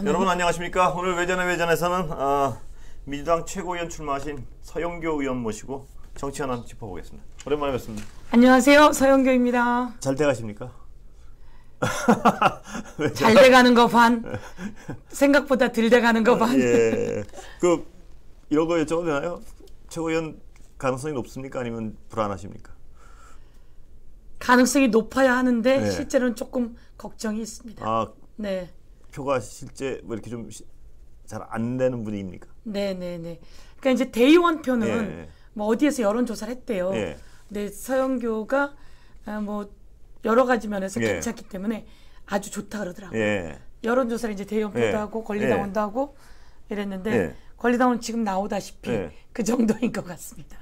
여러분 안녕하십니까? 오늘 외전에서는 민주당 최고위원 출마하신 서영교 의원 모시고 정치 현안 짚어보겠습니다. 오랜만에 뵙습니다. 안녕하세요, 서영교입니다. 잘 돼가십니까? 잘 돼가는 거 반, 생각보다 덜 돼가는 거 반. 예. 이런 거 여쭤봐도 되나요? 최고위원 가능성이 높습니까? 아니면 불안하십니까? 가능성이 높아야 하는데 네. 실제로는 조금 걱정이 있습니다. 아, 네. 표가 실제 뭐 이렇게 좀 잘 안 되는 분위기입니까? 네네네. 그러니까 이제 대의원 표는 예. 뭐 어디에서 여론조사를 했대요. 예. 근데 서영교가 뭐 여러 가지 면에서 예. 괜찮기 때문에 아주 좋다 그러더라고요. 예. 여론조사를 이제 대의원 표도 예. 하고 권리당원도 하고 이랬는데 예. 권리당원 지금 나오다시피 예. 그 정도인 것 같습니다.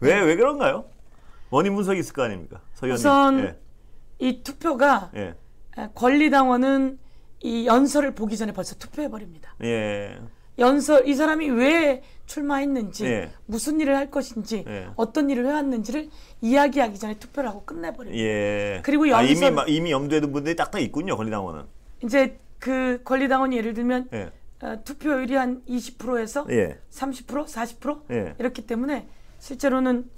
왜 그런가요? 원인 분석이 있을 거 아닙니까? 서 의원님. 우선 예. 이 투표가 예. 권리당원은 이 연설을 보기 전에 벌써 투표해버립니다. 예. 연설, 이 사람이 왜 출마했는지, 예. 무슨 일을 할 것인지, 예. 어떤 일을 해왔는지를 이야기하기 전에 투표를 하고 끝내버립니다. 예. 그리고 연설, 이미 염두에 둔 분들이 딱딱 있군요, 권리당원은. 이제 그 권리당원이 예를 들면 예. 투표율이 한 20%에서 예. 30%, 40% 예. 이렇기 때문에 실제로는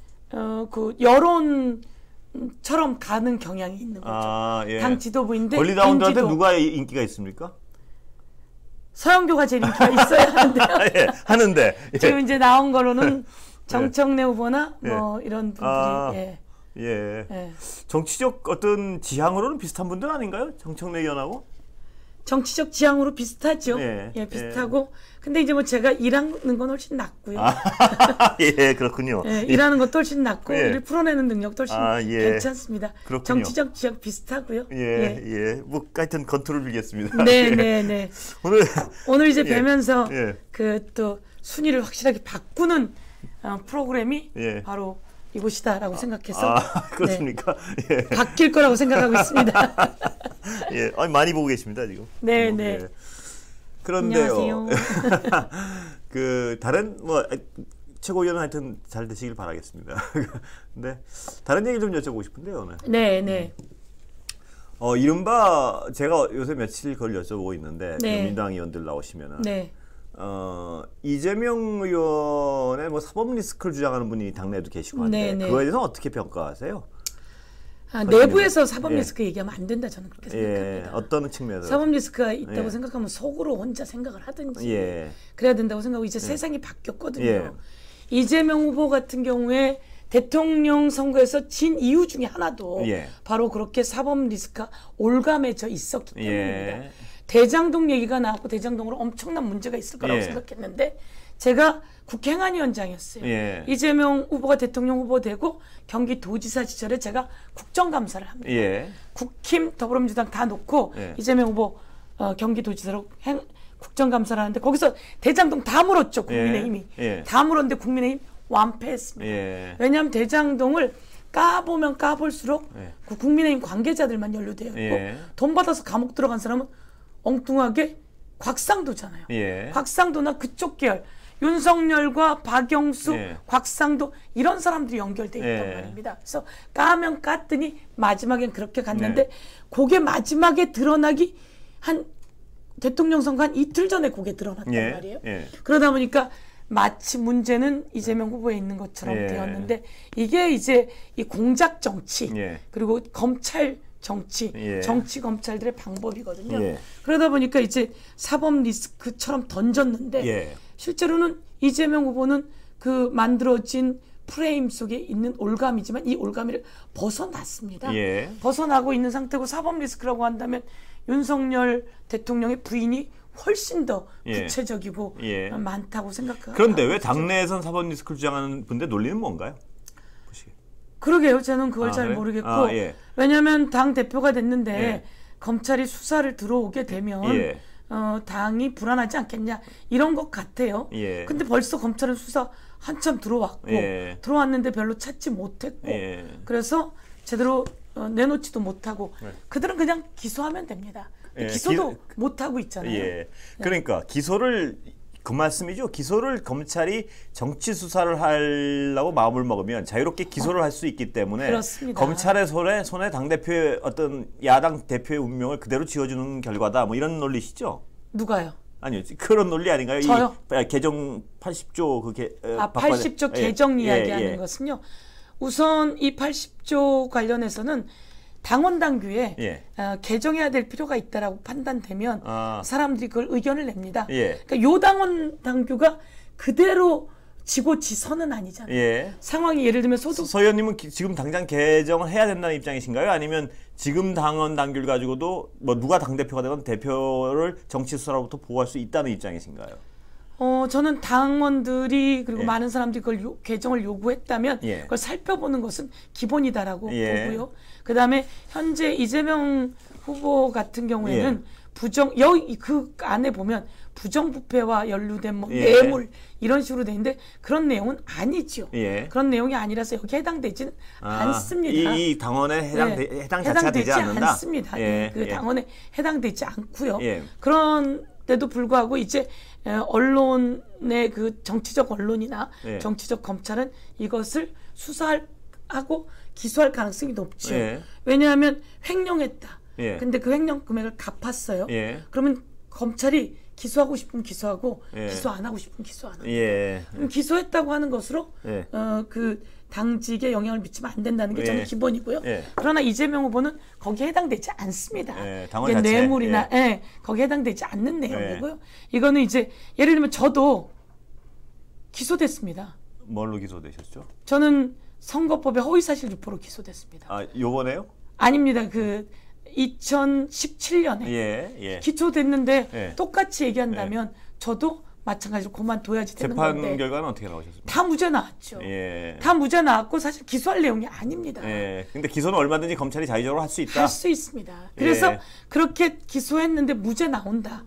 그 여론처럼 가는 경향이 있는 거죠. 예. 당 지도부인데 권리당원들한테 누가 인기가 있습니까? 서영교가 제일 인기가 있어야 하는데요. 예. 하는데 예. 지금 이제 나온 거로는 정청래 후보나 예. 뭐 이런 분들이 예. 예. 정치적 어떤 지향으로는 비슷한 분들 아닌가요? 정청래 의원하고? 정치적 지향으로 비슷하죠. 예. 비슷하고. 근데 이제 뭐 제가 일하는 건 훨씬 낫고요. 예, 그렇군요. 예, 일하는 것도 훨씬 낫고 예. 일을 풀어내는 능력도 훨씬 예. 괜찮습니다. 그렇군요. 정치적 지향 비슷하고요. 예. 뭐 하여튼 건투를 빌겠습니다. 네. 오늘 이제 예. 뵈면서 예. 그 또 순위를 확실하게 바꾸는 프로그램이 예. 바로 이곳이다라고 생각해서 그렇습니까? 네. 예. 바뀔 거라고 생각하고 있습니다. 예. 많이 보고 계십니다, 지금. 네. 예. 그런데요. 안녕하세요. 다른 최고위원은 하여튼 잘 되시길 바라겠습니다. 근데 다른 얘기 좀 여쭤보고 싶은데요, 오늘. 네. 이른바 제가 요새 며칠 그걸 여쭤보고 있는데 네. 그 민주당 의원들 나오시면은 네. 이재명 의원의 뭐 사법 리스크를 주장하는 분이 당내에도 계시고 한데 네. 그거에 대해서 어떻게 평가하세요? 내부에서 사법 예. 리스크 얘기하면 안 된다 저는 그렇게 생각합니다. 어떤 측면에서? 사법 리스크가 있다고 예. 생각하면 속으로 혼자 생각을 하든지 예. 그래야 된다고 생각하고 이제 세상이 바뀌었거든요. 예. 이재명 후보 같은 경우에 대통령 선거에서 진 이유 중에 하나도 예. 바로 그렇게 사법 리스크가 올가매져 있었기 때문입니다. 예. 대장동 얘기가 나왔고 대장동으로 엄청난 문제가 있을 거라고 예. 생각했는데 제가 국회 행안위원장이었어요. 예. 이재명 후보가 대통령 후보 되고 경기도지사 시절에 제가 국정감사를 합니다. 예. 국힘 더불어민주당 다 놓고 예. 이재명 후보 경기도지사로 국정감사를 하는데 거기서 대장동 다 물었죠. 국민의힘이. 예. 다 물었는데 국민의힘 완패했습니다. 예. 왜냐하면 대장동을 까보면 까볼수록 예. 그 국민의힘 관계자들만 연루되어 있고 예. 돈 받아서 감옥 들어간 사람은 엉뚱하게 곽상도잖아요. 예. 곽상도나 그쪽 계열 윤석열과 박영수, 예. 곽상도 이런 사람들이 연결돼 있단 예. 말입니다. 그래서 까면 깠더니 마지막엔 그렇게 갔는데 네. 그게 마지막에 드러나기 한 대통령 선거 한 이틀 전에 그게 드러났단 예. 말이에요. 예. 그러다 보니까 마치 문제는 이재명 후보에 있는 것처럼 예. 되었는데 이게 이제 이 공작 정치 예. 그리고 검찰 정치, 예. 정치 검찰들의 방법이거든요. 예. 그러다 보니까 이제 사법 리스크처럼 던졌는데 예. 실제로는 이재명 후보는 그 만들어진 프레임 속에 있는 올가미지만 이 올가미를 벗어났습니다. 예. 벗어나고 있는 상태고 사법 리스크라고 한다면 윤석열 대통령의 부인이 훨씬 더 예. 구체적이고 예. 많다고 생각합니다. 그런데 왜 당내에선 사법 리스크를 주장하는 분들 논리는 뭔가요? 보시기에. 그러게요. 저는 그걸 잘 그래요? 모르겠고 예. 왜냐하면 당 대표가 됐는데 예. 검찰이 수사를 들어오게 되면 예. 당이 불안하지 않겠냐 이런 것 같아요. 예. 근데 벌써 검찰은 수사 한참 들어왔고 예. 들어왔는데 별로 찾지 못했고 예. 그래서 제대로 내놓지도 못하고 네. 그들은 그냥 기소하면 됩니다. 예, 기소도 못하고 있잖아요. 예. 그러니까 기소를 그 말씀이죠. 기소를 검찰이 정치 수사를 하려고 마음을 먹으면 자유롭게 기소를 할 수 있기 때문에 그렇습니다. 검찰의 손에 당 대표의 어떤 야당 대표의 운명을 그대로 쥐어주는 결과다. 뭐 이런 논리시죠. 누가요? 아니요, 그런 논리 아닌가요? 저요? 이 개정 80조 그게 80조 개정 이야기하는 것은요. 우선 이 80조 관련해서는 당원 당규에 개정해야 될 필요가 있다라고 판단되면 사람들이 그걸 의견을 냅니다. 그러니까 요 당원 당규가 그대로 지고 지선은 아니잖아요. 상황이 예를 들면 소득. 서 의원님은 지금 당장 개정을 해야 된다는 입장이신가요? 아니면 지금 당원 당규를 가지고도 뭐 누가 당대표가 되건 대표를 정치 수사로부터 보호할 수 있다는 입장이신가요? 저는 당원들이 그리고 많은 사람들이 그걸 개정을 요구했다면 그걸 살펴보는 것은 기본이다라고 보고요. 그다음에 현재 이재명 후보 같은 경우에는 여기 그 안에 보면 부정부패와 연루된 뭐 뇌물 이런 식으로 돼 있는데 그런 내용은 아니죠. 그런 내용이 아니라서 여기 해당되지는 않습니다. 이 당원에 해당 자체가 되지 않는다? 않습니다. 그 당원에 해당되지 않고요. 그런데도 불구하고 이제 언론의 그 정치적 언론이나 정치적 검찰은 이것을 수사하고 기소할 가능성이 높죠. 왜냐하면 횡령했다. 근데 그 횡령 금액을 갚았어요. 그러면 검찰이 기소하고 싶으면 기소하고 기소 안 하고 싶으면 기소 안 하고 그럼 기소했다고 하는 것으로 그 당직에 영향을 미치면 안 된다는 게 저는 기본이고요. 그러나 이재명 후보는 거기에 해당되지 않습니다. 이게 뇌물이나 거기에 해당되지 않는 내용이고요. 이거는 이제 예를 들면 저도 기소됐습니다. 뭘로 기소되셨죠? 저는 선거법에 허위사실 유포로 기소됐습니다. 아, 요번에요? 아닙니다. 그 2017년에 기소됐는데 똑같이 얘기한다면 저도 마찬가지로 그만둬야지 되는 건데 재판 결과는 어떻게 나오셨습니까? 다 무죄 나왔죠. 다 무죄 나왔고 사실 기소할 내용이 아닙니다. 근데 기소는 얼마든지 검찰이 자의적으로 할 수 있다. 할 수 있습니다. 그래서 그렇게 기소했는데 무죄 나온다.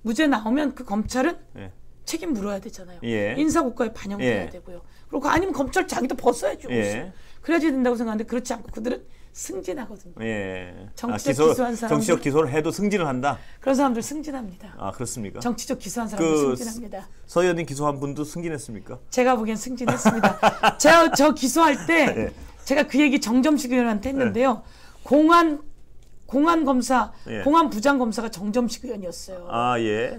무죄 나오면 그 검찰은 책임 물어야 되잖아요. 인사고과에 반영돼야 되고요. 그리고 아니면 검찰 자기도 벗어야죠. 그래야지 된다고 생각하는데 그렇지 않고 그들은 승진하거든요. 정치적 기소한 사람들, 정치적 기소를 해도 승진을 한다. 그런 사람들 승진합니다. 아, 그렇습니까? 정치적 기소한 사람들 승진합니다. 서 의원님 기소한 분도 승진했습니까? 제가 보기엔 승진했습니다. 제가 저 기소할 때 제가 그 얘기 정점식 의원한테 했는데요. 공안 검사, 공안 부장 검사가 정점식 의원이었어요.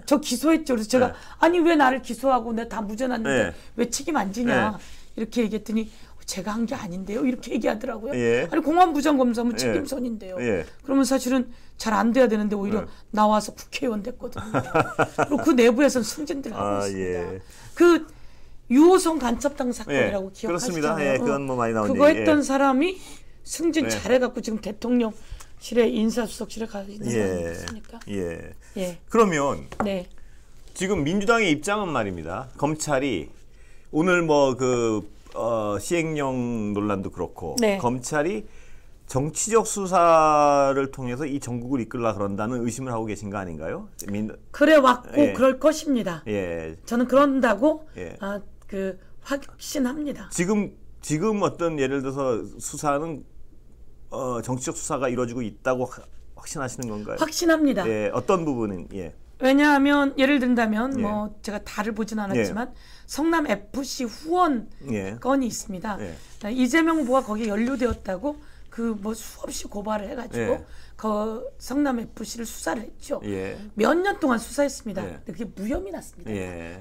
저 기소했죠. 그래서 제가 아니 왜 나를 기소하고 내가 다 무죄 났는데 왜 책임 안 지냐 이렇게 얘기했더니 제가 한 게 아닌데요. 이렇게 얘기하더라고요. 아니 공안부장 검사면 책임선인데요. 그러면 사실은 잘 안 돼야 되는데 오히려 나와서 국회의원 됐거든요. 그리고 그 내부에서는 승진들 하고 있습니다. 그 유호성 간첩당 사건이라고 기억하시잖아요. 그렇습니다. 그건 뭐 많이 나온 그거 했던 사람이 승진 잘해갖고 지금 대통령실에 인사수석실에 가 있는 거 아니겠습니까? 그러면 지금 민주당의 입장은 말입니다. 검찰이 오늘 뭐 시행령 논란도 그렇고 검찰이 정치적 수사를 통해서 이 전국을 이끌라 그런다는 의심을 하고 계신 거 아닌가요? 그래 왔고 그럴 것입니다. 저는 그런다고 확신합니다. 지금 어떤 예를 들어서 수사는 정치적 수사가 이루어지고 있다고 확신하시는 건가요? 확신합니다. 어떤 부분은 왜냐하면 예를 든다면 뭐 제가 다를 보진 않았지만 성남 FC 후원 건이 있습니다. 이재명 후보가 거기에 연루되었다고 그 뭐 수없이 고발을 해가지고 그 성남 FC를 수사를 했죠. 몇 년 동안 수사했습니다. 근데 그게 무혐의 났습니다.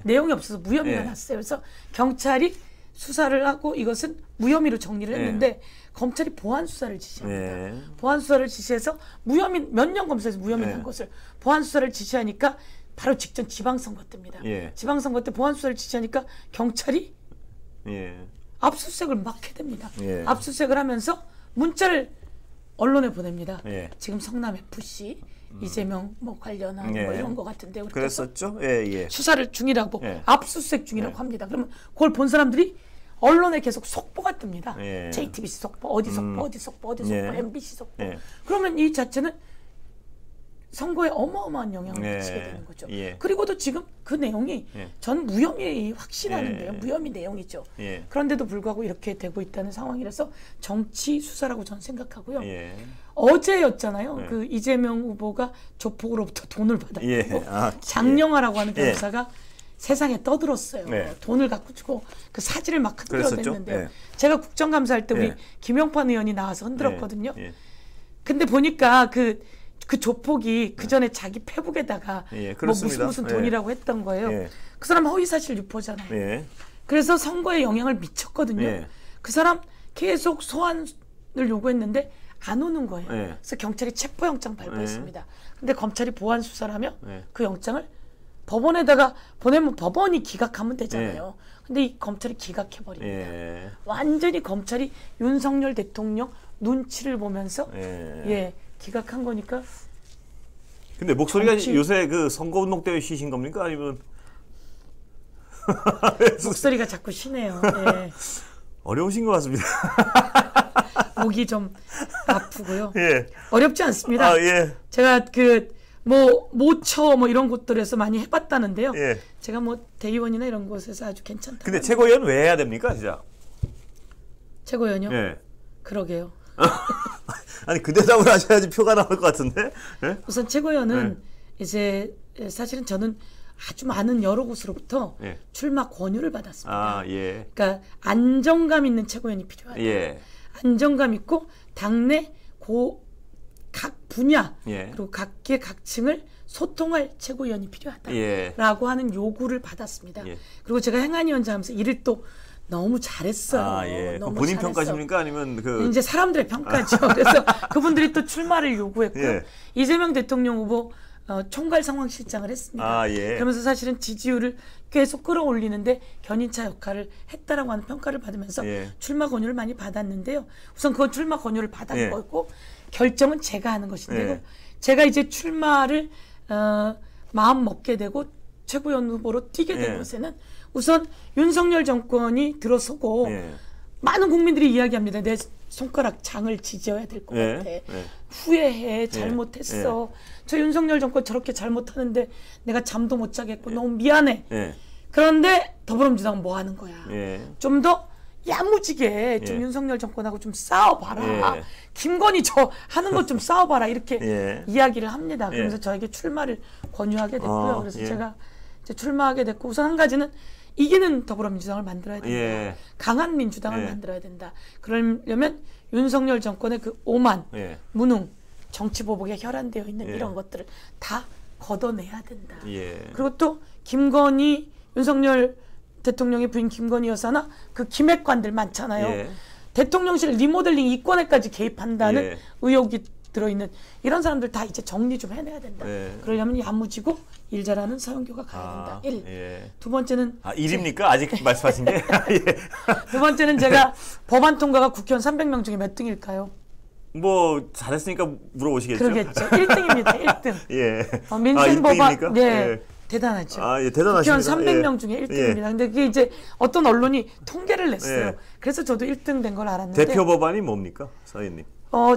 내용이 없어서 무혐의가 났어요. 그래서 경찰이 수사를 하고 이것은 무혐의로 정리를 했는데 검찰이 보안 수사를 지시합니다. 보안 수사를 지시해서 무혐의 몇 년 검사에서 무혐의 난 것을 보안 수사를 지시하니까 바로 직전 지방선거 때입니다. 지방선거 때 보안 수사를 지시하니까 경찰이 압수수색을 막 해댑니다. 압수수색을 하면서 문자를 언론에 보냅니다. 지금 성남 FC 이재명 뭐 관련한 뭐 이런 거 같은데 그랬었죠. 수사를 중이라고 압수수색 중이라고 합니다. 그러면 그걸 본 사람들이 언론에 계속 속보가 뜹니다. JTBC 속보, 어디 속보, 어디 속보, 어디 속보, MBC 속보. 그러면 이 자체는 선거에 어마어마한 영향을 미치게 되는 거죠. 그리고도 지금 그 내용이 전 무혐의 확신하는데요. 무혐의 내용이죠. 그런데도 불구하고 이렇게 되고 있다는 상황이라서 정치 수사라고 저는 생각하고요. 어제였잖아요. 그 이재명 후보가 조폭으로부터 돈을 받았고 장영하라고 하는 변호사가 세상에 떠들었어요. 돈을 갖고 주고 그 사진을 막 흔들어댔는데요. 제가 국정감사할 때 우리 김용판 의원이 나와서 흔들었거든요. 근데 보니까 그 그 조폭이 그 전에 자기 페북에다가 예, 뭐 무슨 돈이라고 예. 했던 거예요. 예. 그 사람 허위사실 유포잖아요. 예. 그래서 선거에 영향을 미쳤거든요. 예. 그 사람 계속 소환을 요구했는데 안 오는 거예요. 예. 그래서 경찰이 체포영장 발부했습니다. 근데 검찰이 보안 수사를 하며 그 영장을 법원에다가 보내면 법원이 기각하면 되잖아요. 근데 이 검찰이 기각해버립니다. 완전히 검찰이 윤석열 대통령 눈치를 보면서 기각한 거니까. 근데 목소리가 요새 그 선거운동 때문에 쉬신 겁니까? 아니면 목소리가 자꾸 쉬네요. 어려우신 것 같습니다. 목이 좀 아프고요. 예. 어렵지 않습니다. 예. 제가 모처 이런 곳들에서 많이 해봤다는데요. 예. 제가 대의원이나 이런 곳에서 아주 괜찮다. 근데 최고위원 왜 해야 됩니까, 진짜? 최고위원요? 예. 그러게요. 아니 그 대답을 하셔야지 표가 나올 것 같은데. 예? 우선 최고위원은 이제 사실은 저는 아주 많은 여러 곳으로부터 출마 권유를 받았습니다. 그러니까 안정감 있는 최고위원이 필요하다. 안정감 있고 당내 각 분야 그리고 각계 각층을 소통할 최고위원이 필요하다라고 하는 요구를 받았습니다. 그리고 제가 행안위원장 하면서 일을 또 너무 잘했어요. 너무 본인 잘했어. 평가십니까? 아니면 이제 사람들의 평가죠. 그래서 그분들이 또 출마를 요구했고요. 이재명 대통령 후보 총괄 상황실장을 했습니다. 그러면서 사실은 지지율을 계속 끌어올리는데 견인차 역할을 했다라고 하는 평가를 받으면서 출마 권유를 많이 받았는데요. 우선 그건 출마 권유를 받은 거고 결정은 제가 하는 것인데요. 제가 이제 출마를 마음 먹게 되고 최고위원 후보로 뛰게 된 것에는 우선 윤석열 정권이 들어서고 많은 국민들이 이야기합니다. 내 손가락 장을 지져야 될 것 같아. 후회해. 잘못했어. 저 윤석열 정권 저렇게 잘못하는데 내가 잠도 못 자겠고 너무 미안해. 그런데 더불어민주당은 뭐 하는 거야. 좀 더 야무지게 좀 윤석열 정권하고 좀 싸워봐라. 김건희 저 하는 것 좀 싸워봐라. 이렇게 이야기를 합니다. 그래서 저에게 출마를 권유하게 됐고요. 그래서 제가 이제 출마하게 됐고 우선 한 가지는 이기는 더불어민주당을 만들어야 된다. 강한 민주당을 만들어야 된다. 그러려면 윤석열 정권의 그 오만, 무능, 정치보복에 혈안되어 있는 이런 것들을 다 걷어내야 된다. 그리고 또 김건희, 윤석열 대통령의 부인 김건희 여사나 그 김핵관들 많잖아요. 대통령실 리모델링 이권에까지 개입한다는 의혹이 들어있는 이런 사람들 다 이제 정리 좀 해내야 된다. 그러려면 야무지고 일 잘하는 서영교가 가야 된다. 두 번째는 일입니까? 아직 말씀하신 게? 두 번째는 제가 법안 통과가 국회의원 300명 중에 몇 등일까요? 뭐 잘했으니까 물어보시겠죠? 그러겠죠. 1등입니다. 1등. 민생 법안 대단하죠. 대단하십니다. 국회의원 300명 중에 1등입니다. 근데 그게 이제 어떤 언론이 통계를 냈어요. 그래서 저도 1등 된 걸 알았는데. 대표 법안이 뭡니까, 사장님?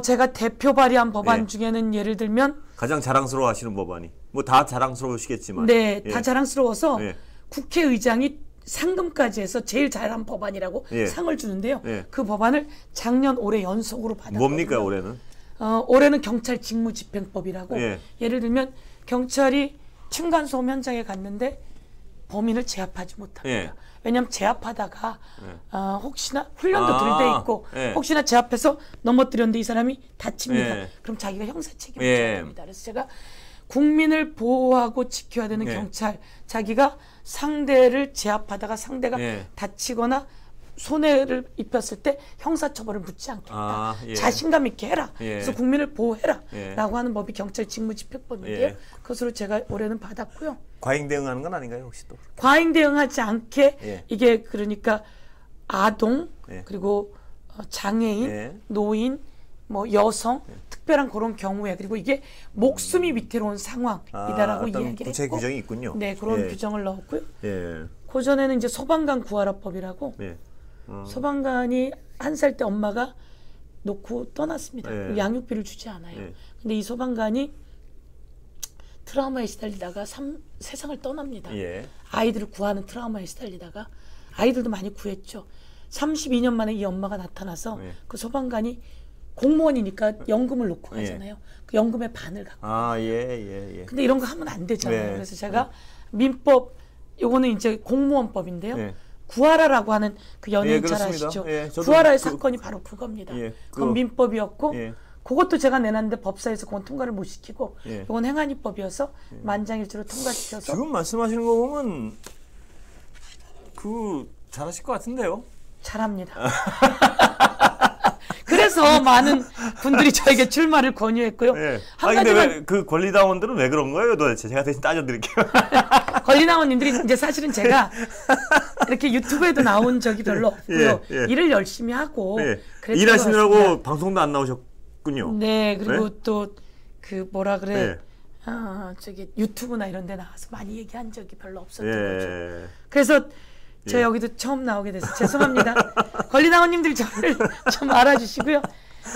제가 대표 발의한 법안 중에는 예를 들면 가장 자랑스러워 하시는 법안이 뭐 다 자랑스러우시겠지만 다 자랑스러워서 국회의장이 상금까지 해서 제일 잘한 법안이라고 상을 주는데요. 그 법안을 작년 올해 연속으로 받았거든요. 뭡니까 올해는? 올해는 경찰 직무집행법이라고 예를 들면 경찰이 층간소음 현장에 갔는데 범인을 제압하지 못합니다. 왜냐하면 제압하다가 혹시나 훈련도 덜 돼 있고 혹시나 제압해서 넘어뜨렸는데 이 사람이 다칩니다. 그럼 자기가 형사 책임을 져야 됩니다. 그래서 제가 국민을 보호하고 지켜야 되는 경찰, 자기가 상대를 제압하다가 상대가 다치거나 손해를 입혔을 때 형사처벌을 묻지 않겠다. 자신감 있게 해라. 그래서 국민을 보호해라. 라고 하는 법이 경찰 직무집행법인데요. 그것으로 제가 올해는 받았고요. 과잉 대응하는 건 아닌가요, 혹시 또? 과잉 대응하지 않게 이게 그러니까 아동 그리고 장애인, 노인, 뭐 여성 특별한 그런 경우에 그리고 이게 목숨이 위태로운 상황이다라고 이야기를 구체 했고 규정이 있군요. 그런 규정을 넣었고요. 그 전에는 이제 소방관 구하라법이라고 소방관이 1살 때 엄마가 놓고 떠났습니다. 양육비를 주지 않아요. 근데 이 소방관이 트라우마에 시달리다가 세상을 떠납니다. 아이들을 구하는 트라우마에 시달리다가 아이들도 많이 구했죠. 32년 만에 이 엄마가 나타나서 그 소방관이 공무원이니까 연금을 놓고 가잖아요. 그 연금의 반을 갖고. 근데 이런 거 하면 안 되잖아요. 그래서 제가 민법 요거는 이제 공무원법인데요. 구하라라고 하는 그 연예인 잘 아시죠? 구하라의 사건이 바로 그겁니다. 그건 민법이었고 그것도 제가 내놨는데 법사에서 그건 통과를 못 시키고 이건 행안위법이어서 만장일치로 통과시켜서 지금 말씀하시는 거 보면 잘하실 것 같은데요? 잘합니다. 그래서 많은 분들이 저에게 출마를 권유했고요. 네. 아니 근데 왜 그 권리당원들은 왜 그런 거예요? 도대체 제가 대신 따져드릴게요. 권리당원님들이 이제 사실은 제가 이렇게 유튜브에도 나온 적이 별로 없고요. 일을 열심히 하고 일하시느라고 방송도 안 나오셨군요. 네, 그리고 또 그 뭐라 그래 저기 유튜브나 이런 데 나와서 많이 얘기한 적이 별로 없었던 거죠. 그래서 제가 여기도 처음 나오게 돼서 죄송합니다. 권리당원님들 저를 좀 알아주시고요.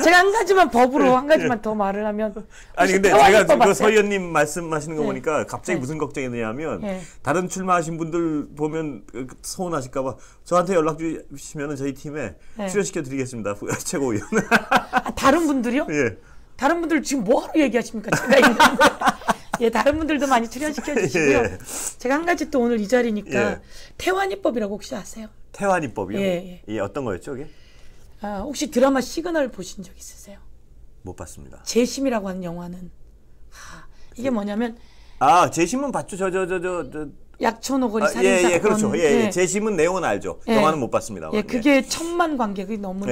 제가 한 가지만 법으로 한 가지만 더 말을 하면 아니 근데 제가 그 서 의원님 말씀하시는 거 보니까 갑자기 무슨 걱정이 드냐면 다른 출마하신 분들 보면 서운하실까봐 저한테 연락 주시면 저희 팀에 출연시켜 드리겠습니다. 최고위원. 다른 분들이요? 예. 다른 분들 지금 뭐하러 얘기하십니까? 제가 있는데. 예, 다른 분들도 많이 출연시켜 주시고요. 제가 한 가지 또 오늘 이 자리니까 태완이법이라고 혹시 아세요? 태완이법이요? 예, 어떤 거였죠, 그게? 혹시 드라마 시그널 보신 적 있으세요? 못 봤습니다. 재심이라고 하는 영화는 이게 뭐냐면 재심은 봤죠. 약촌오거리 살인 사건. 그렇죠. 재심은 내용은 알죠. 영화는 못 봤습니다. 그게 천만 관객이 넘은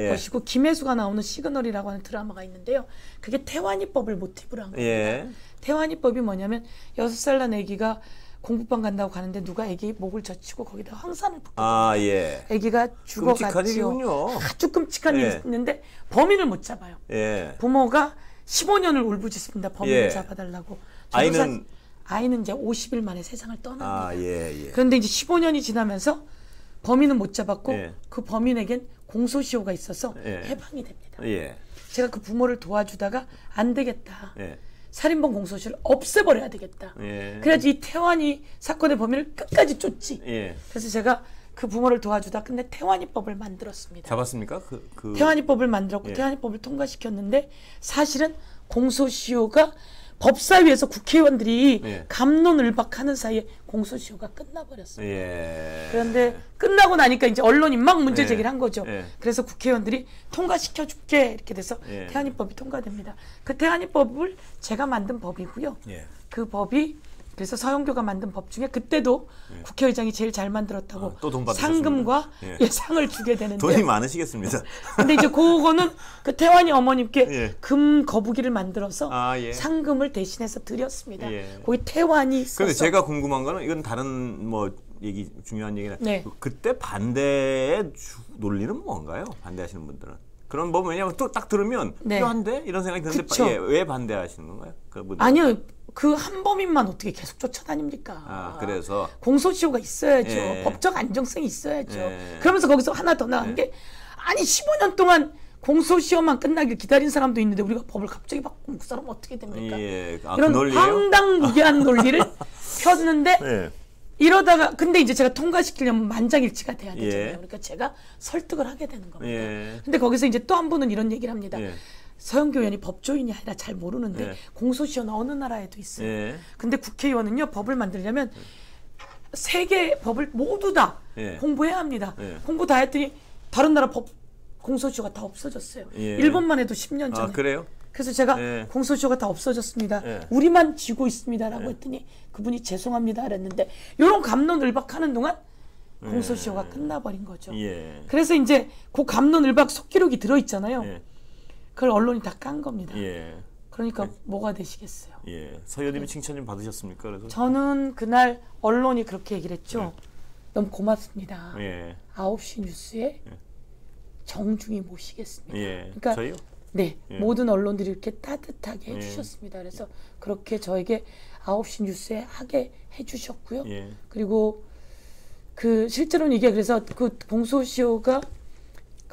것이고 김혜수가 나오는 시그널이라고 하는 드라마가 있는데요. 그게 태완이법을 모티브로 한 겁니다. 태완이법이 뭐냐면 6살 난 아기가 공부방 간다고 가는데 누가 아기 목을 젖히고 거기다 황산을 붓거든요. 아기가 죽어갔죠. 끔찍한 일이군요. 아주 끔찍한 일이 있는데 범인을 못 잡아요. 부모가 15년을 울부짖습니다. 범인을 잡아달라고. 아이는 이제 50일 만에 세상을 떠납니다. 그런데 이제 15년이 지나면서 범인은 못 잡았고 그 범인에겐 공소시효가 있어서 해방이 됩니다. 제가 그 부모를 도와주다가 안 되겠다. 살인범 공소시효를 없애버려야 되겠다. 그래야지 이 태완이 사건의 범인을 끝까지 쫓지. 그래서 제가 그 부모를 도와주다 근데 태완이법을 만들었습니다. 잡았습니까? 태완이법을 만들었고 태완이법을 통과시켰는데 사실은 공소시효가 법사위에서 국회의원들이 갑론을박하는 사이에 공소시효가 끝나버렸어요. 그런데 끝나고 나니까 이제 언론이 막 문제 제기를 한 거죠. 그래서 국회의원들이 통과시켜줄게 이렇게 돼서 태완이법이 통과됩니다. 그 태완이법을 제가 만든 법이고요. 그 법이 그래서 서영교가 만든 법 중에 그때도 국회의장이 제일 잘 만들었다고 또 돈 상금과 상을 주게 되는데 돈이 많으시겠습니다. 근데 이제 그거는 그 태완이 어머님께 금 거북이를 만들어서 상금을 대신해서 드렸습니다. 거기 태완이 있어서. 근데 제가 궁금한 거는 이건 다른 뭐 얘기 중요한 얘기는 그때 반대의 논리는 뭔가요? 반대하시는 분들은. 그런 뭐 왜냐면 또 딱 들으면 필요한데 이런 생각이 드는데 왜 반대하시는 건가요? 아니요. 그 한 범인만 어떻게 계속 쫓아다닙니까? 그래서 공소시효가 있어야죠. 법적 안정성이 있어야죠. 그러면서 거기서 하나 더 나간 게 아니 15년 동안 공소시효만 끝나길 기다린 사람도 있는데 우리가 법을 갑자기 바꾸면 그 사람은 어떻게 됩니까? 이런 그 황당무계한 논리를 폈는데 이러다가 근데 이제 제가 통과시키려면 만장일치가 돼야 되잖아요. 그러니까 제가 설득을 하게 되는 겁니다. 근데 거기서 이제 또 한 분은 이런 얘기를 합니다. 서영교 의원이 법조인이 아니라 잘 모르는데 공소시효는 어느 나라에도 있어요. 근데 국회의원은요 법을 만들려면 세계 법을 모두 다 공부해야 합니다. 공부 다 했더니 다른 나라 법 공소시효가 다 없어졌어요. 일본만 해도 10년 전에. 그래요? 그래서 제가 공소시효가 다 없어졌습니다. 우리만 쥐고 있습니다라고 했더니 그분이 죄송합니다 그랬는데 이런 갑론을박하는 동안 공소시효가 끝나버린 거죠. 그래서 이제 그 갑론을박 속기록이 들어있잖아요. 그걸 언론이 다 깐 겁니다. 그러니까 뭐가 되시겠어요? 서 의원님이 칭찬 좀 받으셨습니까? 그래서 저는 그날 언론이 그렇게 얘기를 했죠. 너무 고맙습니다. 9시 뉴스에 정중히 모시겠습니다. 그러니까 저희요? 네, 모든 언론들이 이렇게 따뜻하게 해주셨습니다. 그래서 그렇게 저에게 9시 뉴스에 하게 해주셨고요. 그리고 그 실제로는 이게 그래서 그 공소시효가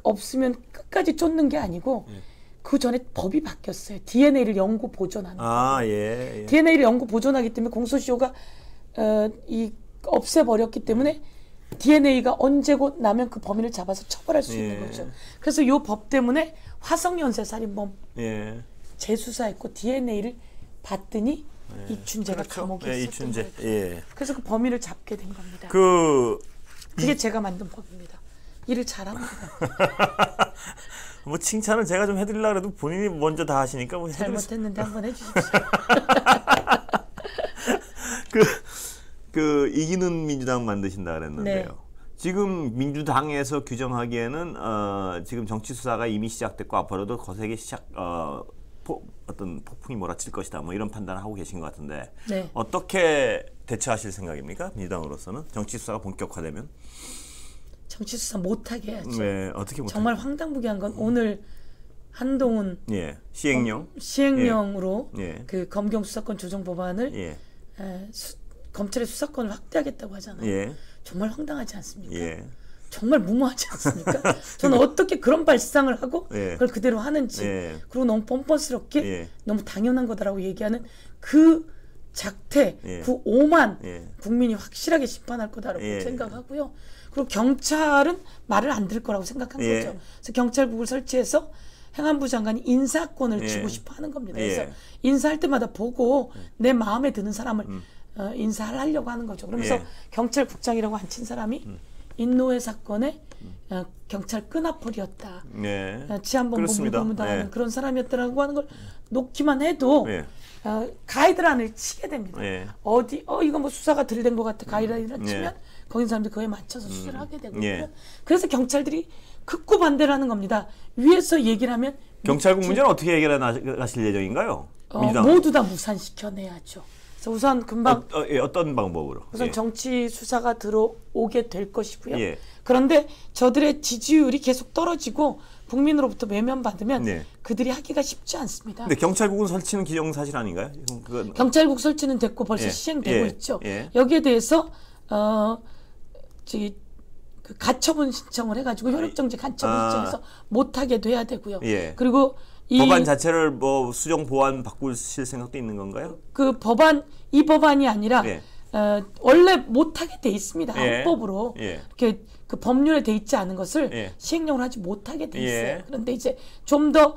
없으면 끝까지 쫓는 게 아니고 그 전에 법이 바뀌었어요. DNA를 영구 보존하는 거예요. DNA를 영구 보존하기 때문에 공소시효가 없애버렸기 때문에 DNA가 언제고 나면 그 범인을 잡아서 처벌할 수 있는 거죠. 그래서 이 법 때문에 화성연쇄 살인범 재수사했고 DNA를 봤더니 이춘재가 감옥에 있었던 거죠. 그래서 그 범인을 잡게 된 겁니다. 그게 제가 만든 법입니다. 일을 잘합니다. 뭐 칭찬을 제가 좀 해드리려고 해도 본인이 먼저 다 하시니까 뭐 잘못했는데 한번 해주십시오. 이기는 민주당 만드신다 그랬는데요. 네. 지금 민주당에서 규정하기에는 지금 정치 수사가 이미 시작됐고 앞으로도 거세게 어떤 폭풍이 몰아칠 것이다. 뭐 이런 판단을 하고 계신 것 같은데 네. 어떻게 대처하실 생각입니까? 민주당으로서는 정치 수사가 본격화되면 정치 수사 못하게 해야죠. 네, 어떻게 못하게? 정말 황당무계한 건 오늘 한동훈 시행령으로 그 검경 수사권 조정 법안을 검찰의 수사권을 확대하겠다고 하잖아요. 정말 황당하지 않습니까? 정말 무모하지 않습니까? 저는 어떻게 그런 발상을 하고 그걸 그대로 하는지 그리고 너무 뻔뻔스럽게 너무 당연한 거다라고 얘기하는 그 작태, 그 오만 국민이 확실하게 심판할 거다라고 생각하고요. 그리고 경찰은 말을 안 들을 거라고 생각한 거죠. 그래서 경찰국을 설치해서 행안부 장관이 인사권을 주고 싶어 하는 겁니다. 그래서 인사할 때마다 보고 내 마음에 드는 사람을 인사하려고 하는 거죠. 그러면서 경찰국장이라고 앉힌 사람이 인노회 사건에 경찰 끈앞벌이었다. 치안본 법무부무당하는 그런 사람이었다라고 하는 걸 놓기만 해도 가이드라인을 치게 됩니다. 이거 뭐 수사가 덜 된 것 같아 가이드라인을 치면 거기 사람들이 그거에 맞춰서 수사를 하게 되거든요. 그래서 경찰들이 극구 반대를 하는 겁니다. 위에서 얘기를 하면 경찰국 문제는 어떻게 해결해 나가실 예정인가요? 모두 다 무산시켜내야죠. 그래서 우선 금방 어떤 방법으로? 우선 정치 수사가 들어오게 될 것이고요. 그런데 저들의 지지율이 계속 떨어지고 국민으로부터 외면받으면 그들이 하기가 쉽지 않습니다. 근데 경찰국은 설치는 기정사실 아닌가요? 경찰국 설치는 됐고 벌써 시행되고 있죠. 여기에 대해서 그 가처분 신청을 해가지고 효력정지 가처분 신청해서 못하게 돼야 되고요. 그리고 이 법안 자체를 뭐 수정 보완 바꾸실 생각도 있는 건가요? 그 이 법안이 아니라 원래 못하게 돼 있습니다. 헌법으로 이렇게 그 법률에 돼 있지 않은 것을 시행령을 하지 못하게 돼 있어요. 그런데 이제 좀 더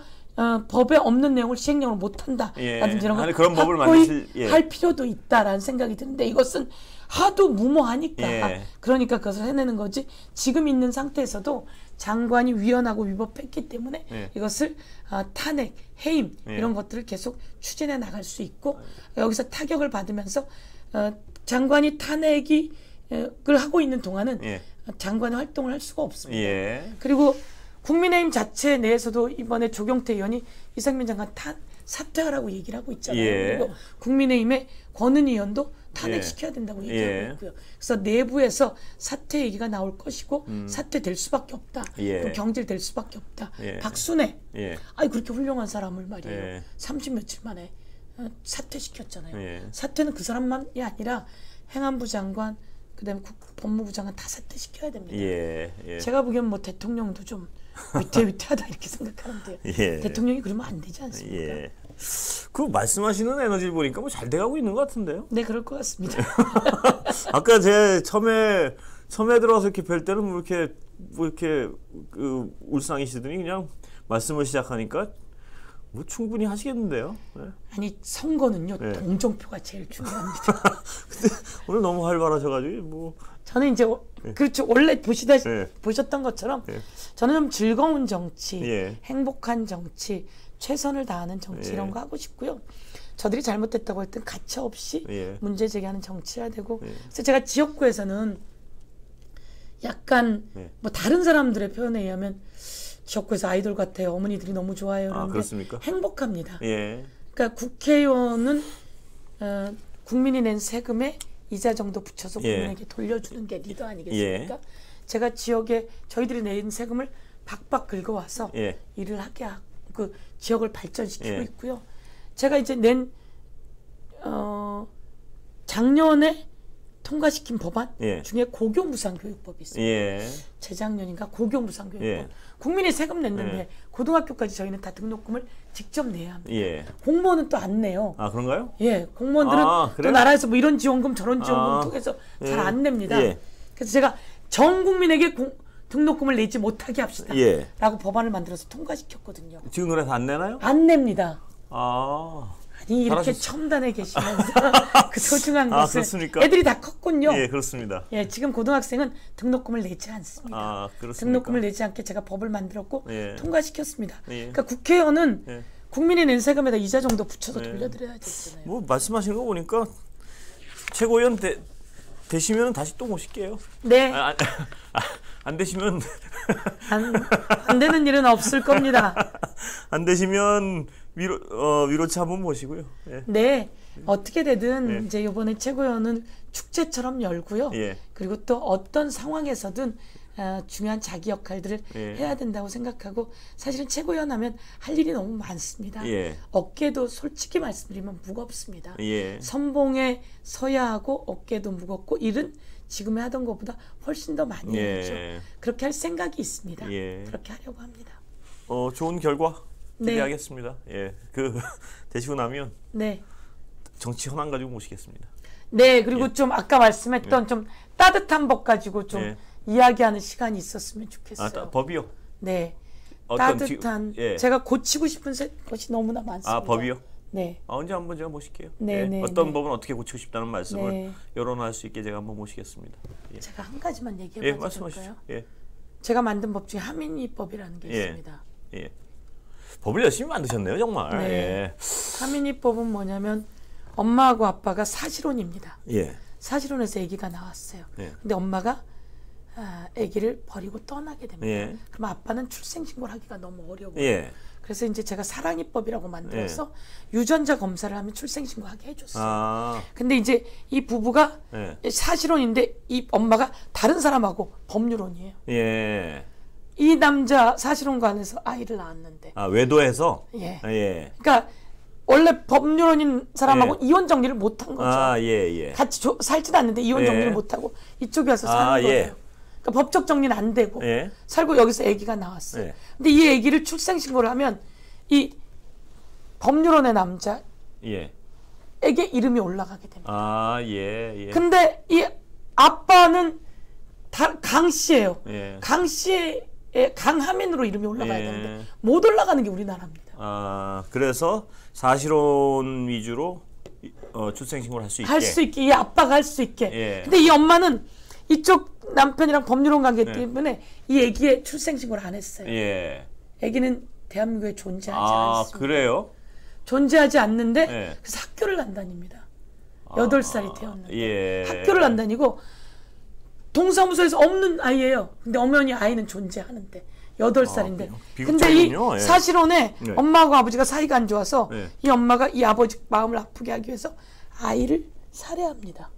법에 없는 내용을 시행령을 못한다라든지 이런 걸 그런 법을 만드실 할 필요도 있다라는 생각이 드는데 이것은 하도 무모하니까 그러니까 그것을 해내는 거지 지금 있는 상태에서도 장관이 위헌하고 위법했기 때문에 이것을 탄핵, 해임 이런 것들을 계속 추진해 나갈 수 있고 여기서 타격을 받으면서 장관이 탄핵을 하고 있는 동안은 장관의 활동을 할 수가 없습니다. 그리고 국민의힘 자체 내에서도 이번에 조경태 의원이 이상민 장관 사퇴하라고 얘기를 하고 있잖아요. 그리고 국민의힘의 권은희 의원도 탄핵시켜야 된다고 얘기하고 있고요. 그래서 내부에서 사퇴 얘기가 나올 것이고 사퇴될 수밖에 없다. 그리고 경질될 수밖에 없다. 박순애, 그렇게 훌륭한 사람을 말이에요. 30 며칠 만에 사퇴시켰잖아요. 사퇴는 그 사람만이 아니라 행안부 장관, 그다음에 법무부 장관 다 사퇴시켜야 됩니다. 제가 보기엔 뭐 대통령도 좀 위태위태하다 이렇게 생각하는데요. 대통령이 그러면 안 되지 않습니까? 그 말씀하시는 에너지를 보니까 뭐 잘 돼가고 있는 것 같은데요? 네, 그럴 것 같습니다. 아까 제 처음에 들어와서 이렇게 뵐 때는 뭐 이렇게 울상이시더니 그냥 말씀을 시작하니까 뭐 충분히 하시겠는데요? 아니 선거는요 동정표가 제일 중요합니다. 근데 오늘 너무 활발하셔가지고 뭐 저는 이제 그렇죠 원래 보셨던 것처럼 저는 좀 즐거운 정치, 행복한 정치, 최선을 다하는 정치 이런 거 하고 싶고요. 저들이 잘못됐다고 할 땐 가차 없이 문제 제기하는 정치해야 되고 그래서 제가 지역구에서는 약간 뭐 다른 사람들의 표현에 의하면 지역구에서 아이돌 같아요. 어머니들이 너무 좋아해요. 그렇습니까? 행복합니다. 그러니까 국회의원은 국민이 낸 세금에 이자 정도 붙여서 국민에게 돌려주는 게 리더 아니겠습니까? 제가 지역에 저희들이 낸 세금을 박박 긁어와서 일을 하게 하고 그 지역을 발전시키고 있고요. 제가 이제 작년에 통과시킨 법안 중에 고교무상교육법이 있습니다. 재작년인가 고교무상교육법. 국민이 세금 냈는데 고등학교까지 저희는 다 등록금을 직접 내야 합니다. 공무원은 또 안 내요. 아 그런가요? 공무원들은 또 나라에서 뭐 이런 지원금 저런 지원금 통해서 잘 안 냅니다. 그래서 제가 전 국민에게 등록금을 내지 못하게 합시다. 라고 법안을 만들어서 통과시켰거든요. 지금 그래서 안 내나요? 안 냅니다. 아니 이렇게 첨단에 계시면서 그 소중한 것을 그렇습니까? 애들이 다 컸군요. 예, 그렇습니다. 예, 지금 고등학생은 등록금을 내지 않습니다. 그렇습니까? 등록금을 내지 않게 제가 법을 만들었고 예. 통과시켰습니다. 예. 그러니까 국회의원은 예. 국민이 낸 세금에다 이자 정도 붙여서 돌려드려야 되잖아요. 뭐 말씀하시는 거 보니까 최고위원 되시면 다시 또 모실게요. 네. 안 되시면 안 되는 일은 없을 겁니다. 안 되시면 위로차 한번 모시고요. 예. 네. 어떻게 되든 이제 이번에 최고위원은 축제처럼 열고요. 예. 그리고 또 어떤 상황에서든 중요한 자기 역할들을 해야 된다고 생각하고 사실은 최고위원 하면 할 일이 너무 많습니다. 어깨도 솔직히 말씀드리면 무겁습니다. 선봉에 서야 하고 어깨도 무겁고 일은 지금에 하던 것보다 훨씬 더 많이 해야죠. 그렇게 할 생각이 있습니다. 그렇게 하려고 합니다. 좋은 결과 기대하겠습니다. 되시고 나면 정치 현안 가지고 모시겠습니다. 네, 그리고 좀 아까 말씀했던 좀 따뜻한 법 가지고 좀 이야기하는 시간이 있었으면 좋겠어요. 법이요? 네. 따뜻한 제가 고치고 싶은 것이 너무나 많습니다. 법이요? 네. 언제 한번 제가 모실게요. 네. 어떤 법은 어떻게 고치고 싶다는 말씀을 여론할 수 있게 제가 한번 모시겠습니다. 제가 한 가지만 얘기해 봐도 될까요? 제가 만든 법 중에 하민이법이라는 게 있습니다. 법을 열심히 만드셨네요, 정말. 네. 하민이법은 뭐냐면 엄마하고 아빠가 사실혼입니다. 사실혼에서 아기가 나왔어요. 근데 엄마가 아기를 버리고 떠나게 됩니다. 그럼 아빠는 출생신고를 하기가 너무 어려워요. 그래서 이제 제가 사랑이법이라고 만들어서 유전자 검사를 하면 출생신고하게 해줬어요. 근데 이제 이 부부가 사실혼인데 이 엄마가 다른 사람하고 법률혼이에요. 이 남자 사실혼관에서 아이를 낳았는데. 외도해서? 그러니까 원래 법률혼인 사람하고 이혼 정리를 못한 거죠. 같이 살지도 않는데 이혼 정리를 못하고 이쪽에 와서 사는 거예요. 그러니까 법적 정리는 안 되고 살고 여기서 아기가 나왔어요. 근데 이 아기를 출생신고를 하면 이 법률혼의 남자 에게 이름이 올라가게 됩니다. 근데 이 아빠는 강 씨예요. 강 씨의 강하민으로 이름이 올라가야 되는데 못 올라가는 게 우리나라입니다. 그래서 사실혼 위주로 출생신고를 할 수 있게. 할 수 있게 이 아빠가 할 수 있게. 근데 이 엄마는 이쪽 남편이랑 법률혼 관계 때문에 이 아기의 출생신고를 안 했어요. 아기는 대한민국에 존재하지 않습니다. 그래요? 존재하지 않는데 그래서 학교를 안 다닙니다. 8살이 되었는데 학교를 안 다니고 동사무소에서 없는 아이예요. 근데 어머니 아이는 존재하는데 8살인데. 근데 이 사실혼에 엄마하고 아버지가 사이가 안 좋아서 이 엄마가 이 아버지 마음을 아프게 하기 위해서 아이를 살해합니다.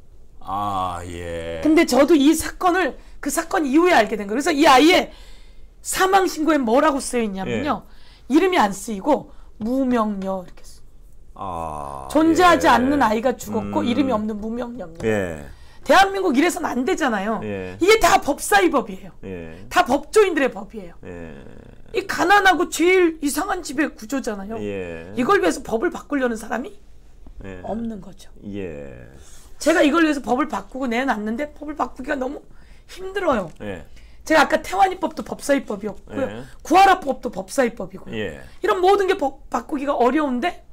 근데 저도 이 사건을 그 사건 이후에 알게 된 거예요. 그래서 이 아이의 사망 신고에 뭐라고 쓰여 있냐면요. 이름이 안 쓰이고 무명녀 이렇게 써요. 존재하지 않는 아이가 죽었고 이름이 없는 무명녀입니다. 대한민국 이래서는 안 되잖아요. 이게 다 법사위법이에요. 다 법조인들의 법이에요. 이 가난하고 제일 이상한 집의 구조잖아요. 이걸 위해서 법을 바꾸려는 사람이 없는 거죠. 제가 이걸 위해서 법을 바꾸고 내놨는데 법을 바꾸기가 너무 힘들어요. 제가 아까 태완이법도 법사위법이었고요. 구하라법도 법사위법이고요. 이런 모든 게 법 바꾸기가 어려운데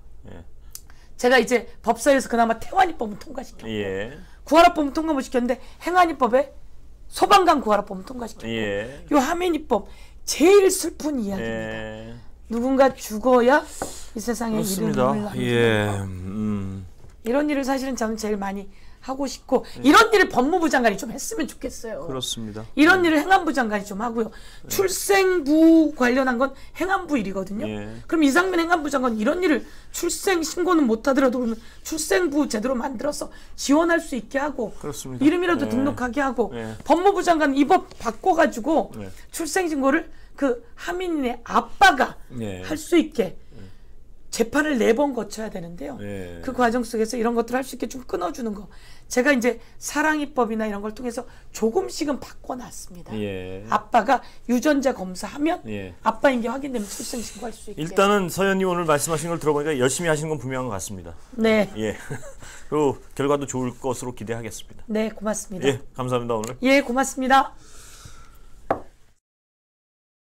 제가 이제 법사위에서 그나마 태완이법은 통과시켰고 구하라법은 통과 못 시켰는데 행안위법에 소방관 구하라법은 통과시켰고 요 하민이법 제일 슬픈 이야기입니다. 누군가 죽어야 이 세상에 이름을 남기는 법. 이런 일을 사실은 저는 제일 많이 하고 싶고 이런 일을 법무부 장관이 좀 했으면 좋겠어요. 그렇습니다. 이런 일을 행안부 장관이 좀 하고요. 출생부 관련한 건 행안부 일이거든요. 그럼 이상민 행안부 장관 이런 일을 출생 신고는 못하더라도 그러면 출생부 제대로 만들어서 지원할 수 있게 하고 그렇습니다. 이름이라도 등록하게 하고 법무부 장관 이 법 바꿔가지고 출생 신고를 그 하민의 아빠가 할 수 있게 재판을 4번 거쳐야 되는데요. 그 과정 속에서 이런 것들을 할 수 있게 좀 끊어주는 거. 제가 이제 사랑이법이나 이런 걸 통해서 조금씩은 바꿔놨습니다. 아빠가 유전자 검사하면 아빠인 게 확인되면 출생신고할 수 있게. 일단은 서연님 오늘 말씀하신 걸 들어보니까 열심히 하시는 건 분명한 것 같습니다. 네. 그리고 결과도 좋을 것으로 기대하겠습니다. 네, 고맙습니다. 감사합니다 오늘. 고맙습니다.